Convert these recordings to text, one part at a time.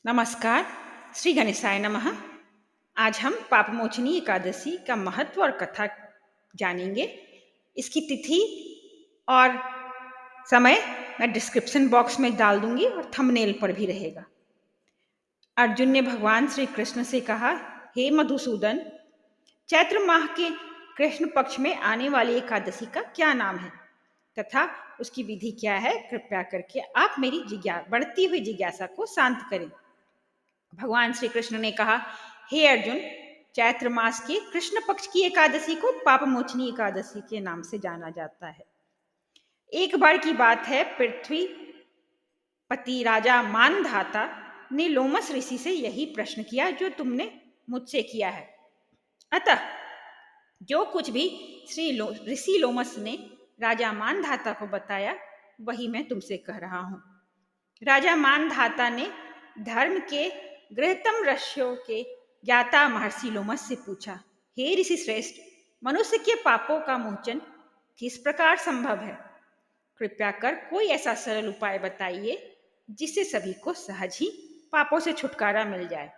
नमस्कार। श्री गणेशाय नमः। आज हम पापमोचनी एकादशी का महत्व और कथा जानेंगे। इसकी तिथि और समय मैं डिस्क्रिप्शन बॉक्स में डाल दूंगी और थंबनेल पर भी रहेगा। अर्जुन ने भगवान श्री कृष्ण से कहा, हे मधुसूदन, चैत्र माह के कृष्ण पक्ष में आने वाली एकादशी का क्या नाम है तथा उसकी विधि क्या है? कृपया करके आप मेरी बढ़ती हुई जिज्ञासा को शांत करें। भगवान श्री कृष्ण ने कहा, हे अर्जुन, चैत्र मास के कृष्ण पक्ष की एकादशी को पापमोचनी एकादशी के नाम से जाना जाता है। एक बार की बात है, पृथ्वी पति राजा मानधाता ने लोमस ऋषि से यही प्रश्न किया जो तुमने मुझसे किया है। अतः जो कुछ भी ऋषि लोमस ने राजा मानधाता को बताया वही मैं तुमसे कह रहा हूं। राजा मानधाता ने धर्म के गृहतम रहस्यों के ज्ञाता महर्षि लोमस से पूछा, हे ऋषि श्रेष्ठ, मनुष्य के पापों का मोचन किस प्रकार संभव है? कृपया कर कोई ऐसा सरल उपाय बताइए जिससे सभी को सहज ही पापों से छुटकारा मिल जाए।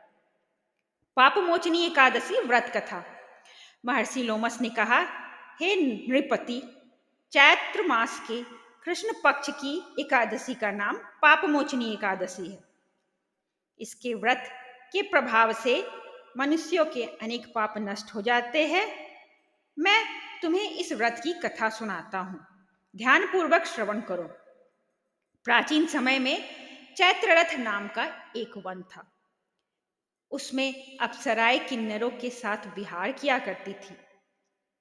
पापमोचनी एकादशी व्रत कथा। महर्षि लोमस ने कहा, हे नृपति, चैत्र मास के कृष्ण पक्ष की एकादशी का नाम पापमोचनी एकादशी है। इसके व्रत के प्रभाव से मनुष्यों के अनेक पाप नष्ट हो जाते हैं। मैं तुम्हें इस व्रत की कथा सुनाता हूं, ध्यानपूर्वक श्रवण करो। प्राचीन समय में चैत्ररथ नाम का एक वन था। उसमें अप्सराएं किन्नरों के साथ विहार किया करती थी।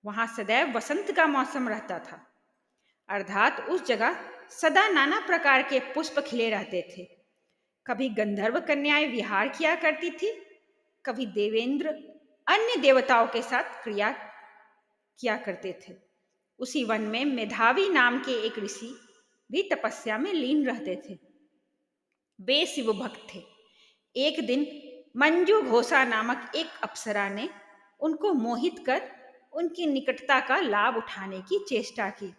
वहां सदैव वसंत का मौसम रहता था, अर्थात उस जगह सदा नाना प्रकार के पुष्प खिले रहते थे। कभी गंधर्व कन्याएं विहार किया करती थी, कभी देवेंद्र अन्य देवताओं के साथ क्रिया किया करते थे। उसी वन में मेधावी नाम के एक ऋषि भी तपस्या में लीन रहते थे। वे शिव भक्त थे। एक दिन मंजू घोषा नामक एक अप्सरा ने उनको मोहित कर उनकी निकटता का लाभ उठाने की चेष्टा की।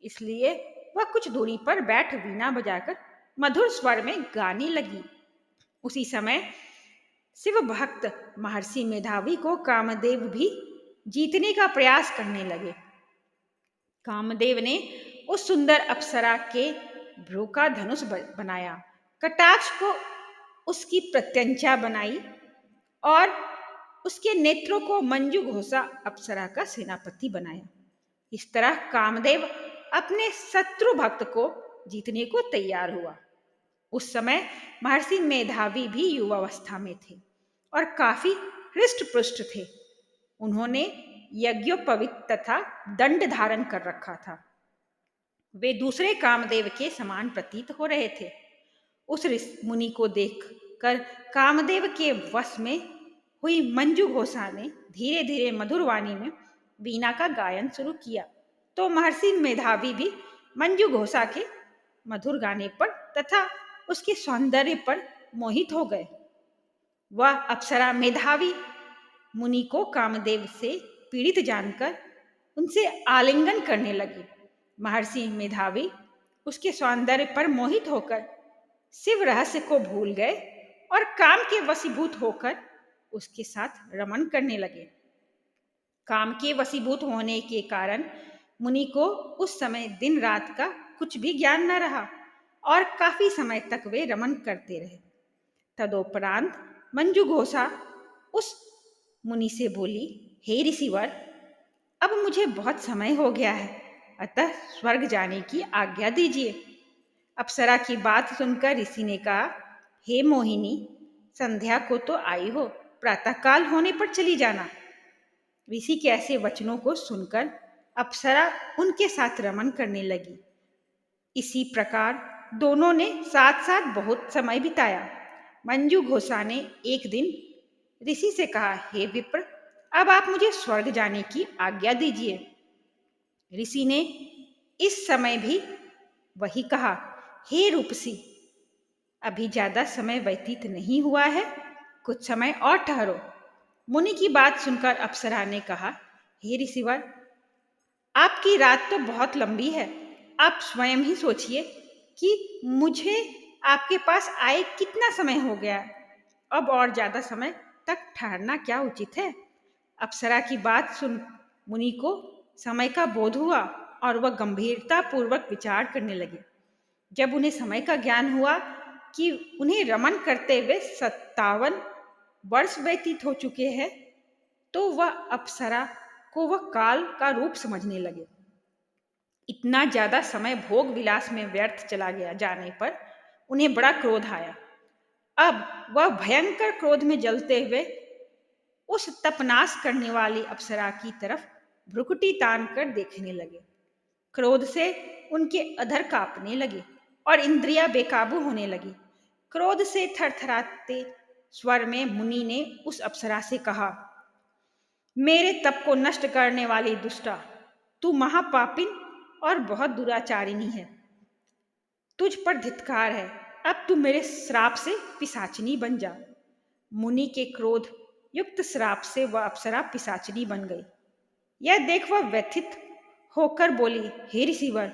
इसलिए वह कुछ दूरी पर बैठ वीणा बजाकर मधुर स्वर में गाने लगी। उसी समय शिव भक्त महर्षि मेधावी को कामदेव भी जीतने का प्रयास करने लगे। कामदेव ने उस सुंदर अप्सरा के भ्रू का धनुष बनाया, कटाक्ष को उसकी प्रत्यंचा बनाई और उसके नेत्रों को मंजू घोषा अप्सरा का सेनापति बनाया। इस तरह कामदेव अपने शत्रु भक्त को जीतने को तैयार हुआ। उस समय महर्षि मेधावी भी युवावस्था में थे और काफी हृष्ट पुष्ट थे। उन्होंने यज्ञोपवीत तथा दंड धारण कर रखा था। वे दूसरे कामदेव के समान प्रतीत हो रहे थे। उस मुनि को देखकर कामदेव के वश में हुई मंजू घोषा ने धीरे धीरे मधुर वाणी में वीणा का गायन शुरू किया, तो महर्षि मेधावी भी मंजू घोषा के मधुर गाने पर तथा उसके सौंदर्य पर मोहित हो गए। वह अप्सरा मेधावी मुनि को कामदेव से पीड़ित जानकर उनसे आलिंगन करने लगी। महर्षि मेधावी उसके सौंदर्य पर मोहित होकर शिव रहस्य को भूल गए और काम के वशीभूत होकर उसके साथ रमन करने लगे। काम के वशीभूत होने के कारण मुनि को उस समय दिन रात का कुछ भी ज्ञान न रहा और काफी समय तक वे रमन करते रहे। तदोपरांत मंजू घोषा उस मुनि से बोली, हे ऋषिवर, अब मुझे बहुत समय हो गया है, अतः स्वर्ग जाने की आज्ञा दीजिए। अप्सरा की बात सुनकर ऋषि ने कहा, हे मोहिनी, संध्या को तो आई हो, प्रातःकाल होने पर चली जाना। ऋषि के ऐसे वचनों को सुनकर अप्सरा उनके साथ रमन करने लगी। इसी प्रकार दोनों ने साथ साथ बहुत समय बिताया। मंजू घोषा ने एक दिन ऋषि से कहा, हे विप्र, अब आप मुझे स्वर्ग जाने की आज्ञा दीजिए। ऋषि ने इस समय भी वही कहा, हे रूपसी, अभी ज्यादा समय व्यतीत नहीं हुआ है, कुछ समय और ठहरो। मुनि की बात सुनकर अप्सरा ने कहा, हे ऋषिवर, आपकी रात तो बहुत लंबी है। आप स्वयं ही सोचिए कि मुझे आपके पास आए कितना समय हो गया? अब और ज्यादा समय तक ठहरना क्या उचित है? अप्सरा की बात सुन मुनि को समय का बोध हुआ और वह गंभीरता पूर्वक विचार करने लगे। जब उन्हें समय का ज्ञान हुआ कि उन्हें रमन करते हुए 57 वर्ष व्यतीत हो चुके हैं, तो वह अप्सरा को वह काल का रूप समझने लगे। इतना ज्यादा समय भोग विलास में व्यर्थ चला गया जाने पर उन्हें बड़ा क्रोध आया। अब वह भयंकर क्रोध में जलते हुए उस तपनाश करने वाली अप्सरा की तरफ भ्रुकुटी तान कर देखने लगे। क्रोध से उनके अधर कांपने लगे और इंद्रियां बेकाबू होने लगी। क्रोध से थरथराते स्वर में मुनि ने उस अप्सरा से कहा, मेरे तप को नष्ट करने वाली दुष्टा, तू महापापिन और बहुत दुराचारिणी है। तुझ पर धिक्कार है। अब तू मेरे श्राप से पिशाचिनी बन जा। मुनि के क्रोध युक्त श्राप से वह अप्सरा पिशाचिनी बन गई। यह देख वह व्यथित होकर बोली, हे ऋषिवर,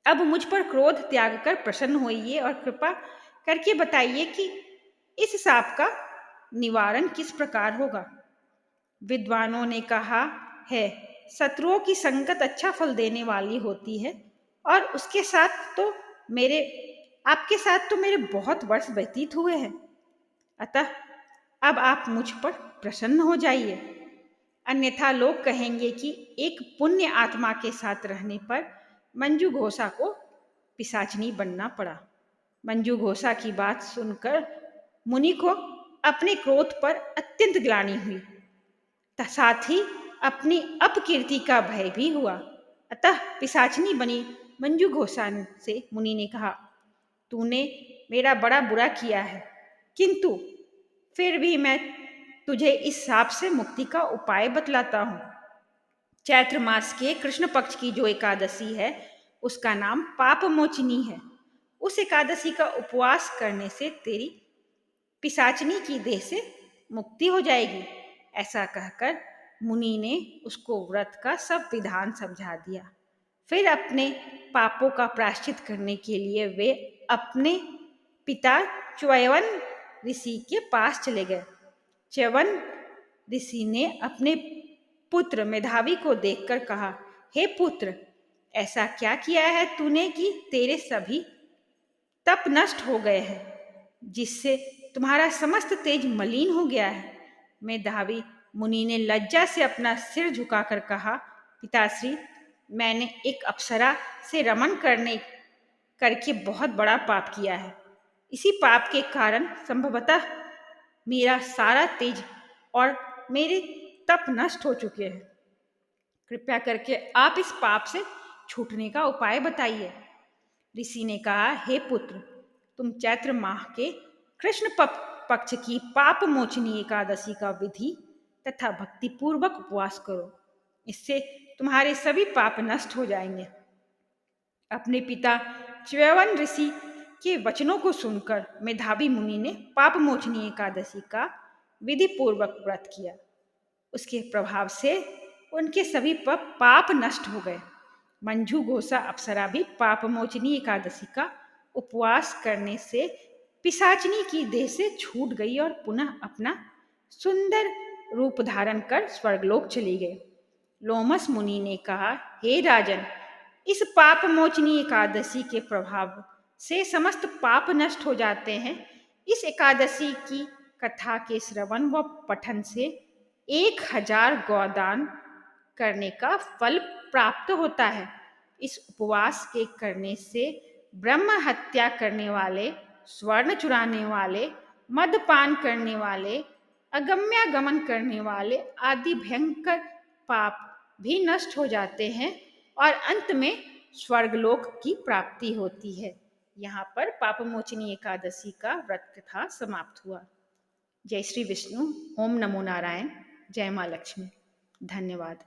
अब मुझ पर क्रोध त्याग कर प्रसन्न होइए और कृपा करके बताइए कि इस शाप का निवारण किस प्रकार होगा। विद्वानों ने कहा है, शत्रुओं की संगत अच्छा फल देने वाली होती है और उसके साथ तो मेरे आपके साथ तो मेरे बहुत वर्ष व्यतीत हुए हैं। अतः अब आप मुझ पर प्रसन्न हो जाइए, अन्यथा लोग कहेंगे कि एक पुण्य आत्मा के साथ रहने पर मंजू घोषा को पिशाचिनी बनना पड़ा। मंजू घोषा की बात सुनकर मुनि को अपने क्रोध पर अत्यंत ग्लानि हुई, साथ ही अपनी अपकीर्ति का भय भी हुआ। अतः पिशाचिनी बनी मंजू घोषा से मुनि ने कहा, तूने मेरा बड़ा बुरा किया है, किंतु फिर भी मैं तुझे इस शाप से मुक्ति का उपाय बतलाता हूँ। चैत्र मास के कृष्ण पक्ष की जो एकादशी है, उसका नाम पाप मोचनी है। उस एकादशी का उपवास करने से तेरी पिशाचिनी की देह से मुक्ति हो जाएगी। ऐसा कहकर मुनि ने उसको व्रत का सब विधान समझा दिया। फिर अपने पापों का प्रायश्चित करने के लिए वे अपने पिता च्यवन ऋषि के पास चले गए। च्यवन ऋषि ने अपने पुत्र मेधावी को देखकर कहा, हे पुत्र, ऐसा क्या किया है तूने कि तेरे सभी तप नष्ट हो गए हैं, जिससे तुम्हारा समस्त तेज मलिन हो गया है। मेधावी मुनि ने लज्जा से अपना सिर झुकाकर कहा, पिताश्री, मैंने एक अप्सरा से रमन करके बहुत बड़ा पाप किया है। इसी पाप के कारण संभवतः मेरा सारा तेज और मेरे तप नष्ट हो चुके हैं। कृपया करके आप इस पाप से छूटने का उपाय बताइए। ऋषि ने कहा, हे पुत्र, तुम चैत्र माह के कृष्ण पक्ष की पाप मोचनी एकादशी का विधि तथा भक्ति पूर्वक उपवास करो। इससे तुम्हारे सभी पाप नष्ट हो जाएंगे। अपने पिता च्यवन ऋषि के वचनों को सुनकर मेधावी मुनि ने पाप मोचनी एकादशी का विधि पूर्वक व्रत किया। उसके प्रभाव से उनके सभी पाप नष्ट हो गए। मंजू घोषा अप्सरा भी पाप मोचनी एकादशी का उपवास करने से पिशाचिनी की देह से छूट गई और पुनः अपना सुंदर रूप धारण कर स्वर्गलोक चली गई। लोमस मुनि ने कहा, हे राजन, इस पाप मोचनी एकादशी के प्रभाव से समस्त पाप नष्ट हो जाते हैं। इस एकादशी की कथा के श्रवण व पठन से 1000 गौदान करने का फल प्राप्त होता है। इस उपवास के करने से ब्रह्म हत्या करने वाले, स्वर्ण चुराने वाले, मदपान करने वाले, अगम्यागमन करने वाले आदि भयंकर पाप भी नष्ट हो जाते हैं और अंत में स्वर्गलोक की प्राप्ति होती है। यहाँ पर पापमोचनी एकादशी का व्रत कथा समाप्त हुआ। जय श्री विष्णु। ओम नमो नारायण। जय माँ लक्ष्मी। धन्यवाद।